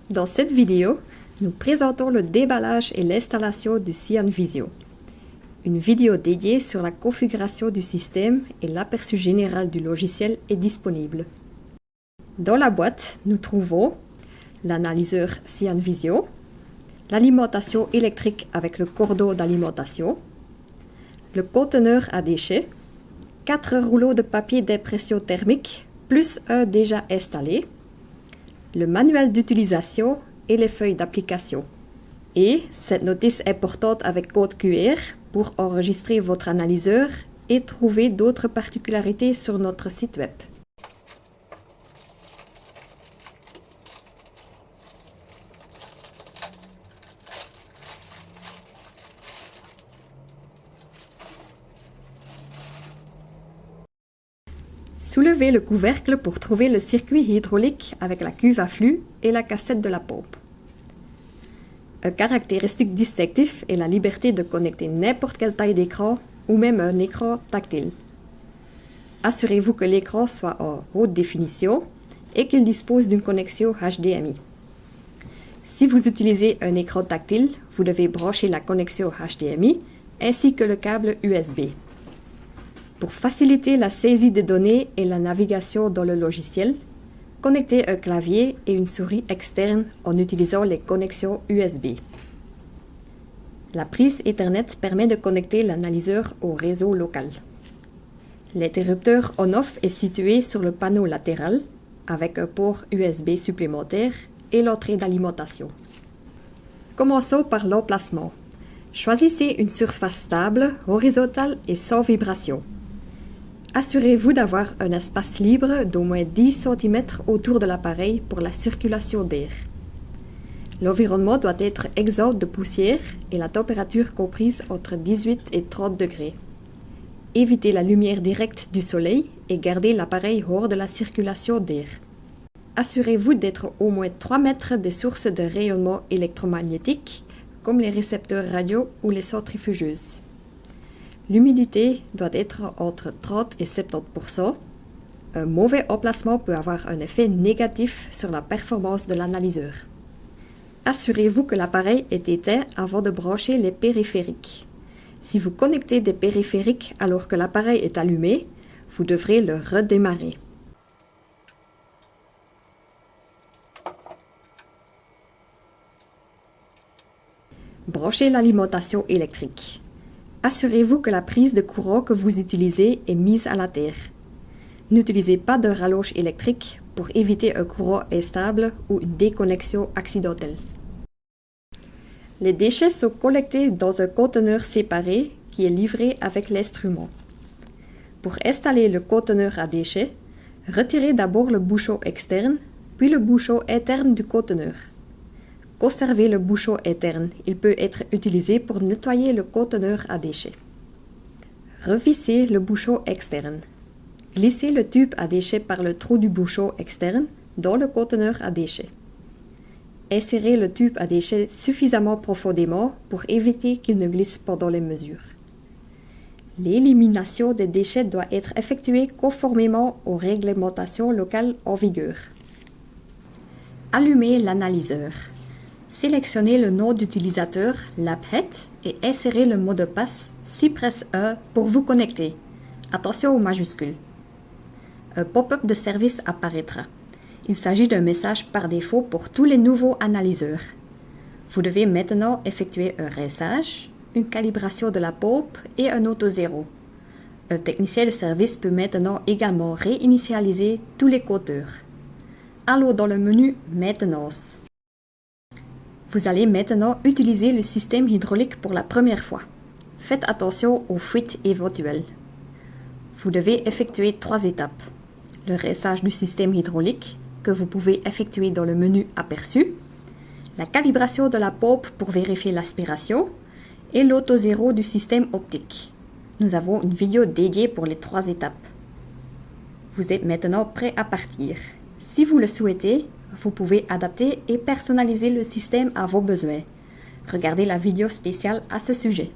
Dans cette vidéo, nous présentons le déballage et l'installation du CyanVisio. Une vidéo dédiée sur la configuration du système et l'aperçu général du logiciel est disponible. Dans la boîte, nous trouvons l'analyseur CyanVisio, l'alimentation électrique avec le cordon d'alimentation, le conteneur à déchets, 4 rouleaux de papier d'impression thermique plus un déjà installé, le manuel d'utilisation et les feuilles d'application. Et cette notice importante avec code QR pour enregistrer votre analyseur et trouver d'autres particularités sur notre site web. Soulevez le couvercle pour trouver le circuit hydraulique avec la cuve à flux et la cassette de la pompe. Un caractéristique distinctif est la liberté de connecter n'importe quelle taille d'écran ou même un écran tactile. Assurez-vous que l'écran soit en haute définition et qu'il dispose d'une connexion HDMI. Si vous utilisez un écran tactile, vous devez brancher la connexion HDMI ainsi que le câble USB. Pour faciliter la saisie des données et la navigation dans le logiciel, connectez un clavier et une souris externe en utilisant les connexions USB. La prise Ethernet permet de connecter l'analyseur au réseau local. L'interrupteur on-off est situé sur le panneau latéral avec un port USB supplémentaire et l'entrée d'alimentation. Commençons par l'emplacement. Choisissez une surface stable, horizontale et sans vibration. Assurez-vous d'avoir un espace libre d'au moins 10 cm autour de l'appareil pour la circulation d'air. L'environnement doit être exempt de poussière et la température comprise entre 18 et 30 degrés. Évitez la lumière directe du soleil et gardez l'appareil hors de la circulation d'air. Assurez-vous d'être au moins 3 mètres des sources de rayonnement électromagnétique comme les récepteurs radio ou les centrifugeuses. L'humidité doit être entre 30 et 70%. Un mauvais emplacement peut avoir un effet négatif sur la performance de l'analyseur. Assurez-vous que l'appareil est éteint avant de brancher les périphériques. Si vous connectez des périphériques alors que l'appareil est allumé, vous devrez le redémarrer. Branchez l'alimentation électrique. Assurez-vous que la prise de courant que vous utilisez est mise à la terre. N'utilisez pas de rallonge électrique pour éviter un courant instable ou une déconnexion accidentelle. Les déchets sont collectés dans un conteneur séparé qui est livré avec l'instrument. Pour installer le conteneur à déchets, retirez d'abord le bouchon externe, puis le bouchon interne du conteneur. Conservez le bouchon interne, il peut être utilisé pour nettoyer le conteneur à déchets. Revissez le bouchon externe. Glissez le tube à déchets par le trou du bouchon externe dans le conteneur à déchets. Insérez le tube à déchets suffisamment profondément pour éviter qu'il ne glisse pendant les mesures. L'élimination des déchets doit être effectuée conformément aux réglementations locales en vigueur. Allumez l'analyseur. Sélectionnez le nom d'utilisateur LabHet et insérez le mot de passe Cypress 1 pour vous connecter. Attention aux majuscules. Un pop-up de service apparaîtra. Il s'agit d'un message par défaut pour tous les nouveaux analyseurs. Vous devez maintenant effectuer un rinçage, une calibration de la pompe et un auto-zéro. Un technicien de service peut maintenant également réinitialiser tous les compteurs. Allons dans le menu Maintenance. Vous allez maintenant utiliser le système hydraulique pour la première fois. Faites attention aux fuites éventuelles. Vous devez effectuer 3 étapes. Le rinçage du système hydraulique, que vous pouvez effectuer dans le menu Aperçu, la calibration de la pompe pour vérifier l'aspiration et l'auto-zéro du système optique. Nous avons une vidéo dédiée pour les 3 étapes. Vous êtes maintenant prêt à partir. Si vous le souhaitez, vous pouvez adapter et personnaliser le système à vos besoins. Regardez la vidéo spéciale à ce sujet.